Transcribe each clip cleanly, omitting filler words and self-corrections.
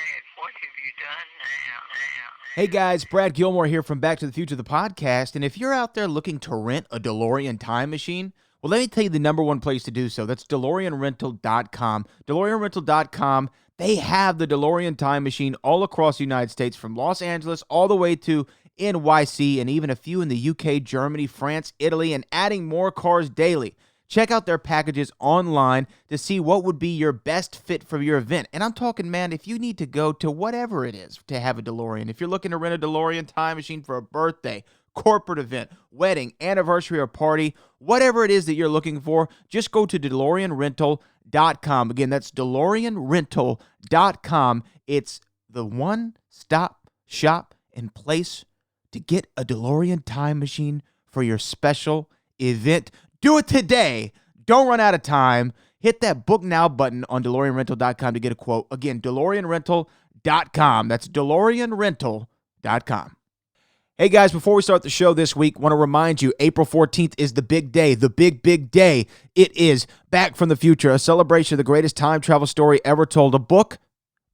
What have you done now? Hey guys, Brad Gilmore here from Back to the Future, the podcast. And if you're out there looking to rent a DeLorean time machine, well, let me tell you the number one place to do so. That's DeLoreanRental.com. DeLoreanRental.com, they have the DeLorean time machine all across the United States, from Los Angeles all the way to NYC, and even a few in the UK, Germany, France, Italy, and adding more cars daily. Check out their packages online to see what would be your best fit for your event. And I'm talking, man, if you need to go to whatever it is to have a DeLorean, if you're looking to rent a DeLorean time machine for a birthday, corporate event, wedding, anniversary, or party, whatever it is that you're looking for, just go to DeLoreanRental.com. Again, that's DeLoreanRental.com. It's the one-stop shop and place to get a DeLorean time machine for your special event. Do it today. Don't run out of time. Hit that book now button on DeLoreanRental.com to get a quote. Again, DeLoreanRental.com. That's DeLoreanRental.com. Hey guys, before we start the show this week, want to remind you, April 14th is the big day, the big day. It is Back from the Future, a celebration of the greatest time travel story ever told. A book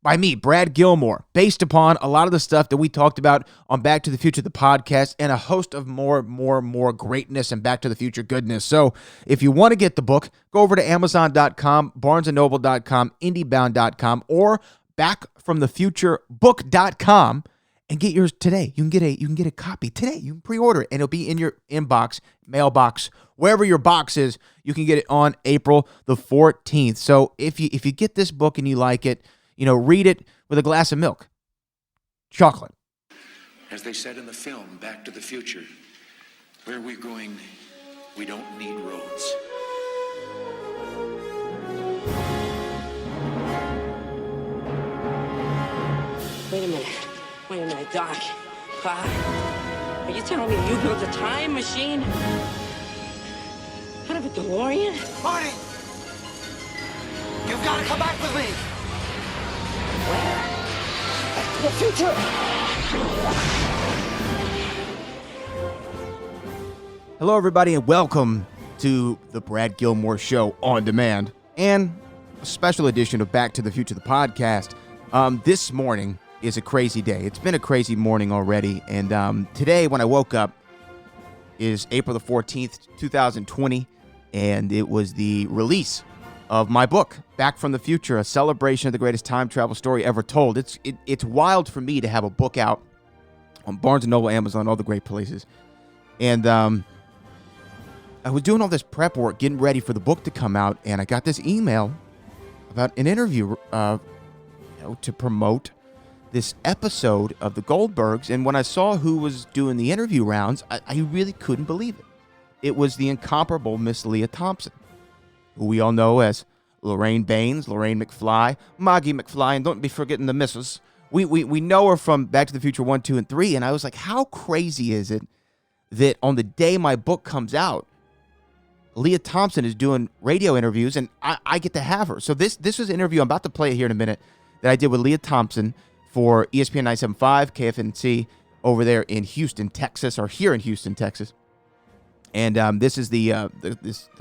by me, Brad Gilmore, based upon a lot of the stuff that we talked about on Back to the Future, the podcast, and a host of more greatness and Back to the Future goodness. So if you want to get the book, go over to Amazon.com, BarnesandNoble.com, IndieBound.com, or BackFromTheFutureBook.com and get yours today. You can get a copy today. You can pre-order it, and it'll be in your inbox, mailbox, wherever your box is. You can get it on April the 14th. So if you get this book and you like it, read it with a glass of milk. Chocolate. As they said in the film, Back to the Future, where we're going, we don't need roads. Wait a minute, Doc. Are you telling me you built a time machine out of a DeLorean? Marty! You've got to come back with me! Back to the future! Hello, everybody, and welcome to the Brad Gilmore Show on demand and a special edition of Back to the Future, the podcast. This morning is a crazy day. It's been a crazy morning already, and today when I woke up is April the 14th, 2020, and it was the release of my book, Back from the Future, a celebration of the greatest time travel story ever told. It's wild for me to have a book out on Barnes & Noble, Amazon, all the great places. And I was doing all this prep work, getting ready for the book to come out, and I got this email about an interview to promote this episode of the Goldbergs. And when I saw who was doing the interview rounds, I really couldn't believe it. It was the incomparable Miss Leah Thompson, who we all know as Lorraine Baines, Lorraine McFly, Maggie McFly, and don't be forgetting the missus. We know her from Back to the Future 1, 2, and 3, and I was like, how crazy is it that on the day my book comes out, Leah Thompson is doing radio interviews, and I get to have her. So this was an interview, I'm about to play it here in a minute, that I did with Leah Thompson for ESPN 97.5, KFNC, over there in Houston, Texas, or here in Houston, Texas. And this is the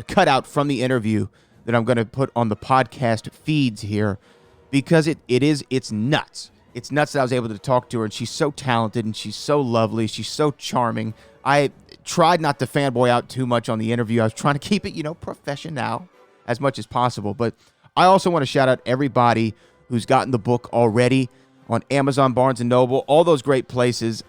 cutout from the interview that I'm going to put on the podcast feeds here, because it's nuts. It's nuts that I was able to talk to her, and she's so talented, and she's so lovely. She's so charming. I tried not to fanboy out too much on the interview. I was trying to keep it, professional as much as possible. But I also want to shout out everybody who's gotten the book already on Amazon, Barnes & Noble, all those great places.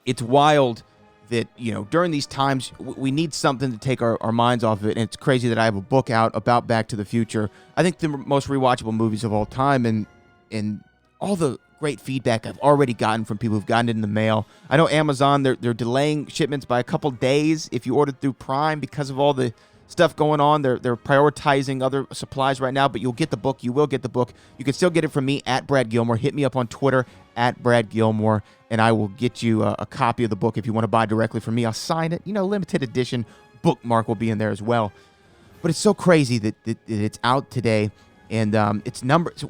It's wild that, during these times, we need something to take our minds off of it. And it's crazy that I have a book out about Back to the Future. I think the most rewatchable movies of all time, and all the great feedback I've already gotten from people who've gotten it in the mail. I know Amazon, they're delaying shipments by a couple days if you ordered through Prime because of all the stuff going on. They're prioritizing other supplies right now, but you'll get the book. You will get the book. You can still get it from me at Brad Gilmore. Hit me up on Twitter at Brad Gilmore, and I will get you a copy of the book if you want to buy directly from me. I'll sign it. Limited edition bookmark will be in there as well. But it's so crazy that it's out today, and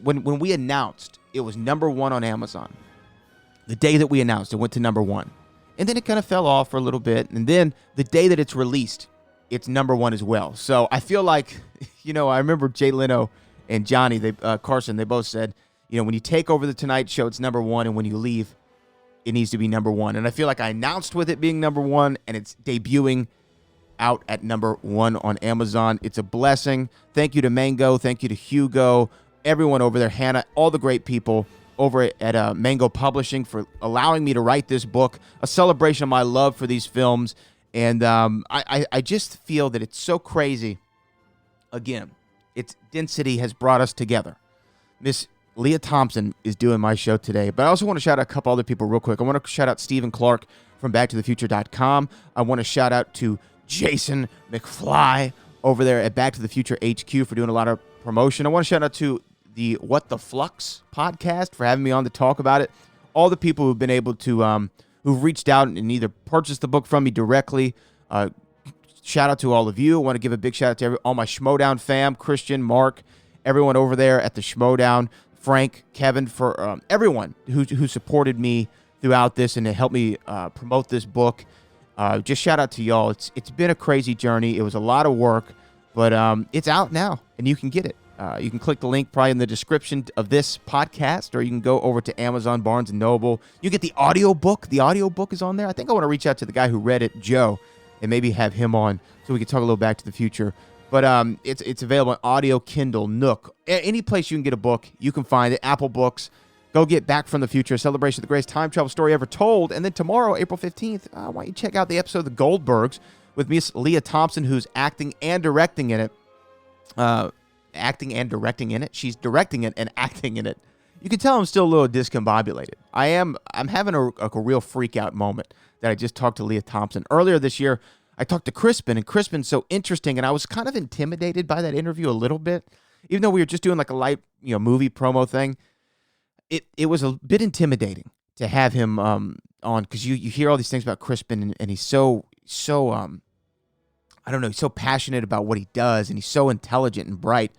when we announced, it was number one on Amazon. The day that we announced, it went to number one. And then it kind of fell off for a little bit. And then the day that it's released, it's number one as well. So I feel like, I remember Jay Leno and Johnny Carson, they both said, when you take over the Tonight Show, it's number one, and when you leave, it needs to be number one. And I feel like I announced with it being number one, and it's debuting out at number one on Amazon. It's a blessing. Thank you to Mango. Thank you to Hugo, everyone over there, Hannah, all the great people over at Mango Publishing for allowing me to write this book, a celebration of my love for these films. And I just feel that it's so crazy. Again, its density has brought us together. Miss Leah Thompson is doing my show today. But I also want to shout out a couple other people real quick. I want to shout out Stephen Clark from BackToTheFuture.com. I want to shout out to Jason McFly over there at Back to the Future HQ for doing a lot of promotion. I want to shout out to the What the Flux podcast for having me on to talk about it. All the people who've been able to, who've reached out and either purchased the book from me directly. Shout out to all of you. I want to give a big shout out to all my Schmodown fam, Christian, Mark, everyone over there at the Schmodown, Frank, Kevin, for everyone who supported me throughout this and to help me promote this book. Just shout out to y'all. It's been a crazy journey. It was a lot of work, but it's out now, and you can get it. You can click the link probably in the description of this podcast, or you can go over to Amazon, Barnes & Noble. You get the audiobook. The audiobook is on there. I think I want to reach out to the guy who read it, Joe, and maybe have him on so we can talk a little Back to the Future. But it's available on audio, Kindle, Nook. Any place you can get a book, you can find it. Apple Books. Go get Back from the Future, a celebration of the greatest time travel story ever told. And then tomorrow, April 15th, I want you to check out the episode of The Goldbergs with Miss Leah Thompson, who's acting and directing in it. Acting and directing in it. She's directing it and acting in it. You can tell I'm still a little discombobulated. I'm having a real freak out moment that I just talked to Leah Thompson. Earlier this year, I talked to Crispin, and Crispin's so interesting, and I was kind of intimidated by that interview a little bit. Even though we were just doing like a light, movie promo thing, it was a bit intimidating to have him on, because you hear all these things about Crispin, and he's so I don't know, he's so passionate about what he does, and he's so intelligent and bright.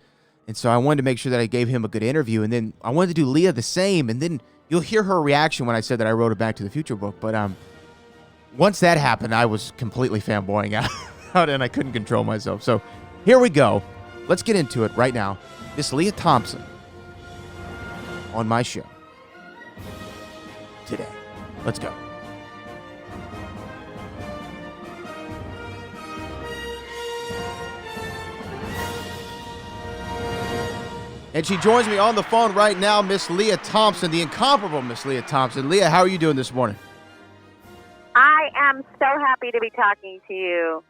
And so I wanted to make sure that I gave him a good interview, and then I wanted to do Leah the same, and then you'll hear her reaction when I said that I wrote a Back to the Future book. But once that happened, I was completely fanboying out, and I couldn't control myself. So here we go. Let's get into it right now. Miss Leah Thompson on my show today. Let's go. And she joins me on the phone right now, Miss Leah Thompson, the incomparable Miss Leah Thompson. Leah, how are you doing this morning? I am so happy to be talking to you.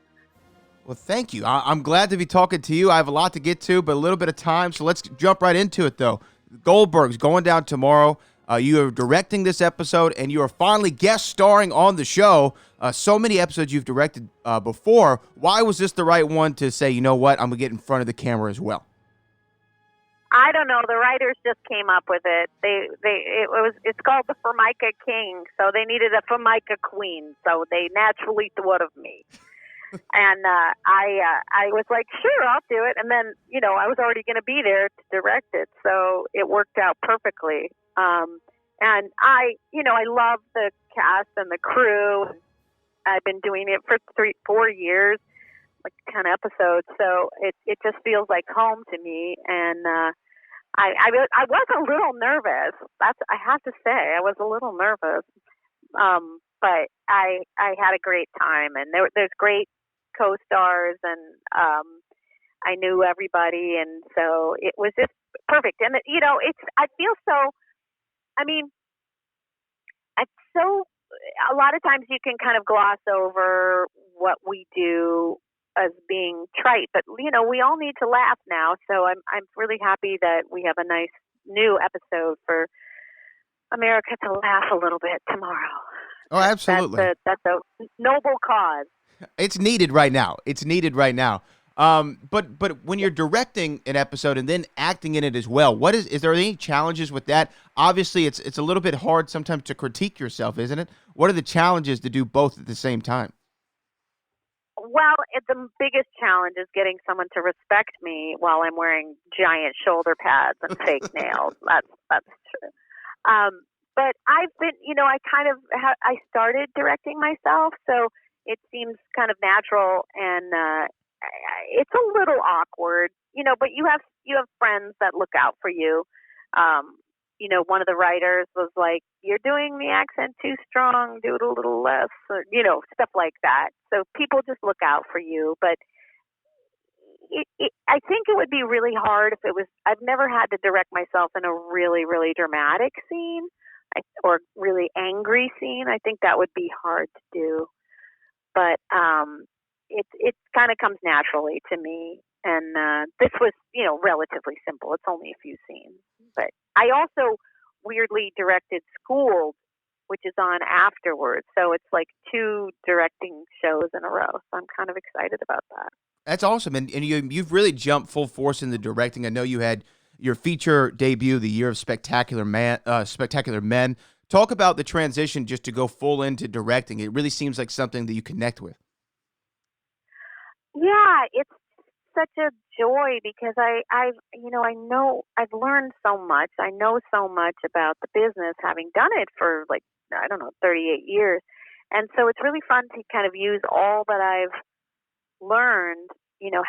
Well, thank you. I'm glad to be talking to you. I have a lot to get to, but a little bit of time, so let's jump right into it, though. Goldberg's going down tomorrow. You are directing this episode, and you are finally guest starring on the show. So many episodes you've directed before. Why was this the right one to say, you know what, I'm going to get in front of the camera as well? I don't know. The writers just came up with it. It's called the Formica King, so they needed a Formica Queen, so they naturally thought of me. And I was like, sure, I'll do it. And then, I was already going to be there to direct it, so it worked out perfectly. And I love the cast and the crew. I've been doing it for 4 years. Like 10 episodes, so it just feels like home to me, and I was a little nervous. I have to say I was a little nervous, but I had a great time, and there's great co-stars, and I knew everybody, and so it was just perfect. And I feel so. I mean, it's so. A lot of times you can kind of gloss over what we do as being trite, but we all need to laugh now. So I'm really happy that we have a nice new episode for America to laugh a little bit tomorrow. Oh, absolutely. That's a noble cause. It's needed right now. But when you're directing an episode and then acting in it as well, is there any challenges with that? Obviously, it's a little bit hard sometimes to critique yourself, isn't it? What are the challenges to do both at the same time? Well, the biggest challenge is getting someone to respect me while I'm wearing giant shoulder pads and fake nails. That's true. But I've been, I started directing myself, so it seems kind of natural, and it's a little awkward, but you have friends that look out for you. one of the writers was like, "You're doing the accent too strong. Do it a little less," or stuff like that. So people just look out for you. But I think it would be really hard if it was. I've never had to direct myself in a really, really dramatic scene or really angry scene. I think that would be hard to do. But it kind of comes naturally to me. And this was, relatively simple. It's only a few scenes. But I also weirdly directed Schooled, which is on afterwards. So it's like 2 directing shows in a row. So I'm kind of excited about that. That's awesome. And you've really jumped full force into directing. I know you had your feature debut, The Year of Spectacular Men. Talk about the transition just to go full into directing. It really seems like something that you connect with. Yeah, it's such a joy because I've learned so much. I know so much about the business, having done it for 38 years. And so it's really fun to kind of use all that I've learned,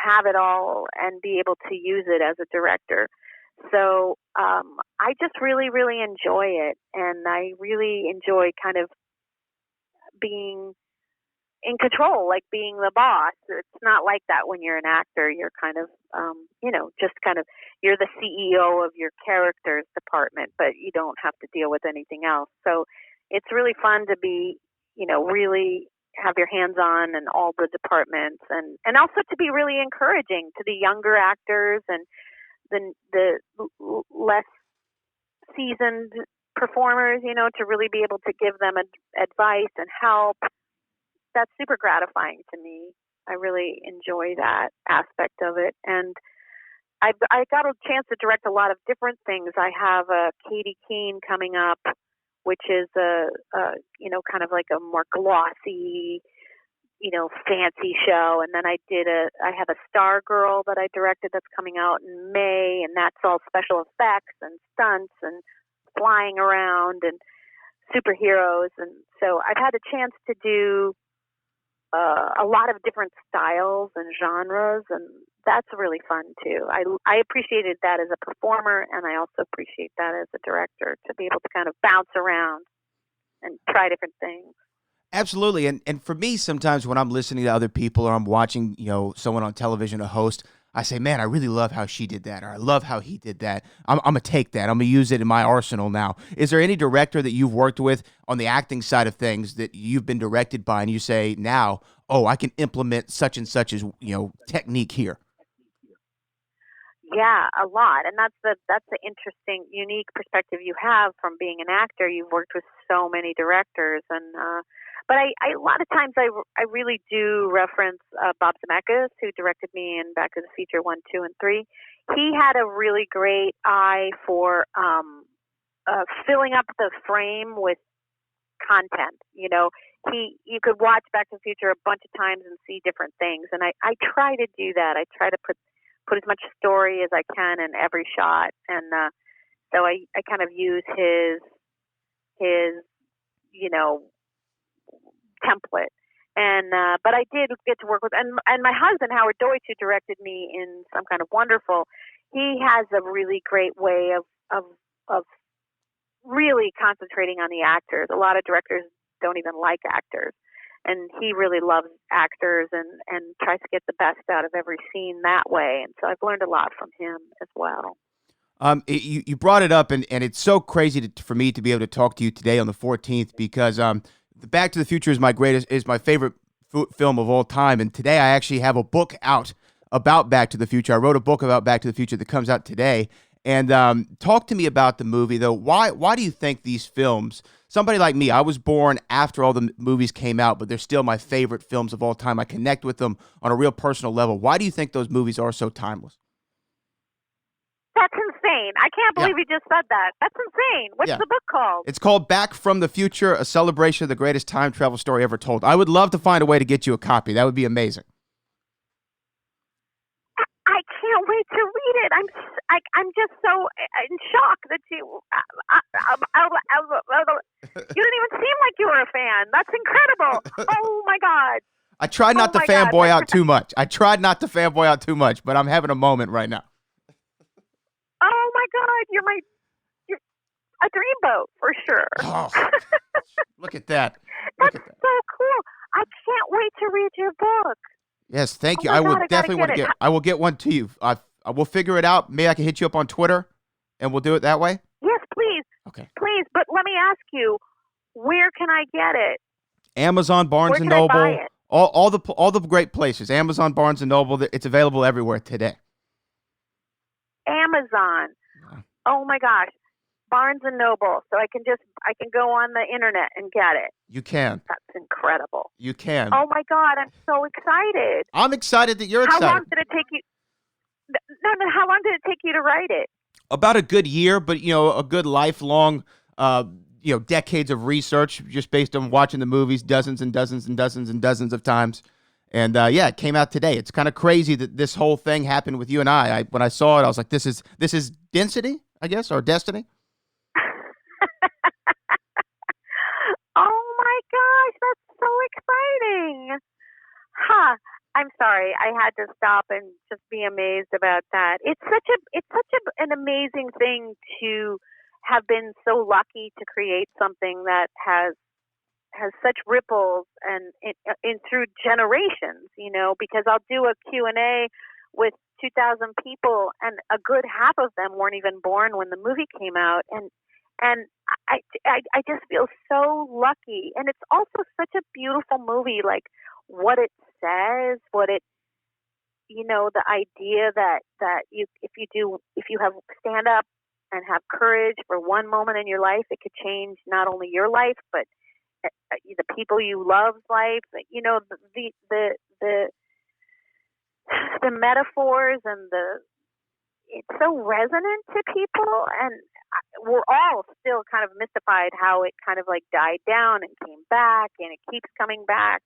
have it all and be able to use it as a director. So I just really, really enjoy it. And I really enjoy kind of being in control, like being the boss. It's not like that when you're an actor. You're kind of, you're the CEO of your character's department, but you don't have to deal with anything else. So it's really fun to be, really have your hands on in all the departments and also to be really encouraging to the younger actors and the less seasoned performers, to really be able to give them advice and help. That's super gratifying to me. I really enjoy that aspect of it. And I got a chance to direct a lot of different things. I have a Katie Keene coming up, which is kind of like a more glossy, fancy show. And then I have a Star Girl that I directed that's coming out in May, and that's all special effects and stunts and flying around and superheroes. And so I've had a chance to do a lot of different styles and genres, and that's really fun too. I appreciated that as a performer, and I also appreciate that as a director, to be able to kind of bounce around and try different things. Absolutely. And for me, sometimes when I'm listening to other people or I'm watching, someone on television, a host, I say, man, I really love how she did that, or I love how he did that. I'm going to take that. I'm going to use it in my arsenal now. Is there any director that you've worked with on the acting side of things that you've been directed by and you say now, oh, I can implement such and such as, technique here? Yeah, a lot. And that's the interesting, unique perspective you have from being an actor. You've worked with so many directors, and but I a lot of times I really do reference Bob Zemeckis, who directed me in Back to the Future 1, 2, and 3. He had a really great eye for filling up the frame with content. You could watch Back to the Future a bunch of times and see different things, and I try to do that. I try to put as much story as I can in every shot, and so I kind of use his template. And but I did get to work with and my husband Howard Deutsch, who directed me in Some Kind of Wonderful. He has a really great way of really concentrating on the actors. A lot of directors don't even like actors, and he really loves actors and tries to get the best out of every scene that way. And so I've learned a lot from him as well. You brought it up, and it's so crazy for me to be able to talk to you today on the 14th because Back to the Future is my favorite film of all time, and today I actually have a book out about Back to the Future. I wrote a book about Back to the Future that comes out today. And talk to me about the movie, though. Why do you think these films? Somebody like me, I was born after all the movies came out, but they're still my favorite films of all time. I connect with them on a real personal level. Why do you think those movies are so timeless? That's insane. I can't believe you just said that. That's insane. What's the book called? It's called Back from the Future, a celebration of the greatest time travel story ever told. I would love to find a way to get you a copy. That would be amazing. I can't wait to read it. I'm just so in shock that you didn't even seem like you were a fan. That's incredible. Oh my God. I tried not to fanboy out too much. But I'm having a moment right now. Oh my God, A dreamboat, for sure. Oh, look at that. That's Look at that. so cool. I can't wait to read your book. Yes, thank you. Oh my I God, would I gotta definitely want to get it. get. I will get one to you. I will figure it out. Maybe I can hit you up on Twitter, and we'll do it that way. Yes, please. Okay. Please. But let me ask you, where can I get it? Amazon, Barnes Where and can I buy Noble, it? all the great places. Amazon, Barnes and Noble. It's available everywhere today. Amazon. Yeah. Oh my gosh. Barnes and Noble. So I can go on the internet and get it. You can. That's incredible. You can. Oh my God, I'm so excited. I'm excited that you're How excited. long did it take you? No, how long did it take you to write it? About a good year, but a good lifelong, decades of research just based on watching the movies dozens and dozens and dozens and dozens of times. And it came out today. It's kind of crazy that this whole thing happened with you and I. When I saw it, I was like, this is density, I guess, or destiny. Oh my gosh, that's so exciting. Huh. I'm sorry. I had to stop and just be amazed about that. It's an amazing thing to have been so lucky to create something that has such ripples and in through generations, because I'll do a Q&A with 2,000 people and a good half of them weren't even born when the movie came out, and I just feel so lucky. And it's also such a beautiful movie, like what it says, what it, the idea that if you have stand up and have courage for one moment in your life, it could change not only your life, but the people you love's life. The metaphors and it's so resonant to people, and we're all still kind of mystified how it kind of like died down and came back, and it keeps coming back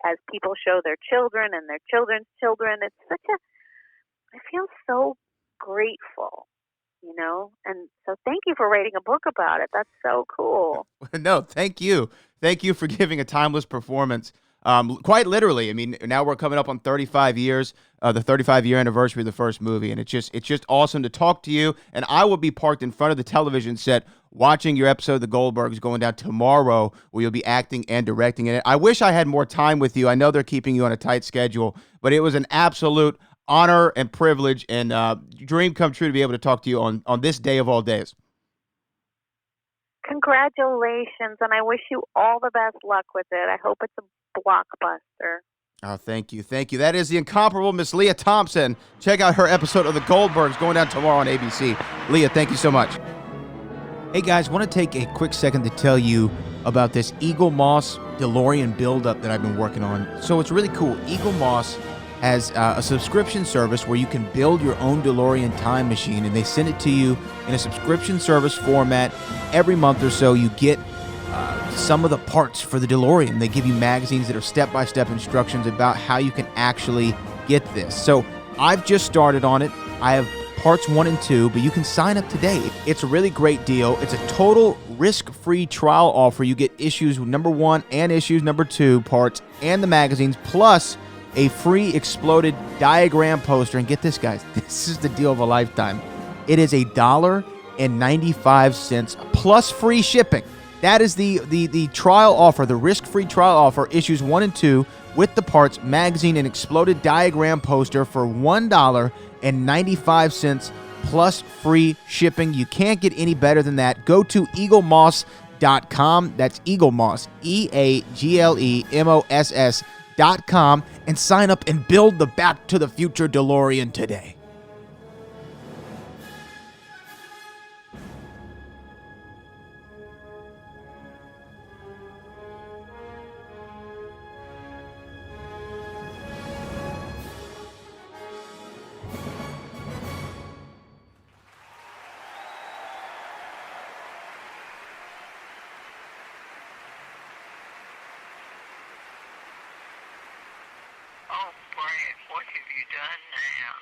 as people show their children and their children's children. It's I feel so grateful, and so thank you for writing a book about it. That's so cool. No, thank you. Thank you for giving a timeless performance. Quite literally. I mean, now we're coming up on 35 years, the 35-year anniversary of the first movie, and it's just awesome to talk to you. And I will be parked in front of the television set watching your episode of The Goldbergs going down tomorrow, where you'll be acting and directing in it. I wish I had more time with you. I know they're keeping you on a tight schedule, but it was an absolute honor and privilege and dream come true to be able to talk to you on this day of all days. Congratulations, and I wish you all the best luck with it. I hope it's a blockbuster. Oh, thank you. Thank you. That is the incomparable Miss Leah Thompson. Check out her episode of The Goldbergs going down tomorrow on ABC. Leah, thank you so much. Hey, guys, want to take a quick second to tell you about this Eagle Moss DeLorean build-up that I've been working on. So it's really cool. Eagle Moss has a subscription service where you can build your own DeLorean time machine, and they send it to you in a subscription service format. Every month or so, you get some of the parts for the DeLorean. They give you magazines that are step-by-step instructions about how you can actually get this. So I've just started on it. I have parts 1 and 2, but you can sign up today. It's a really great deal. It's a total risk-free trial offer. You get issues number 1 and issues number 2 parts and the magazines, plus a free exploded diagram poster. And get this, guys, this is the deal of a lifetime. It is $1.95 plus free shipping. That is the trial offer, the risk-free trial offer, issues 1 and 2 with the parts, magazine, and exploded diagram poster for $1.95 plus free shipping. You can't get any better than that. Go to eaglemoss.com. That's Eagle Moss, EAGLEMOSS.com, and sign up and build the Back to the Future DeLorean today. Oh, Brian, what have you done now?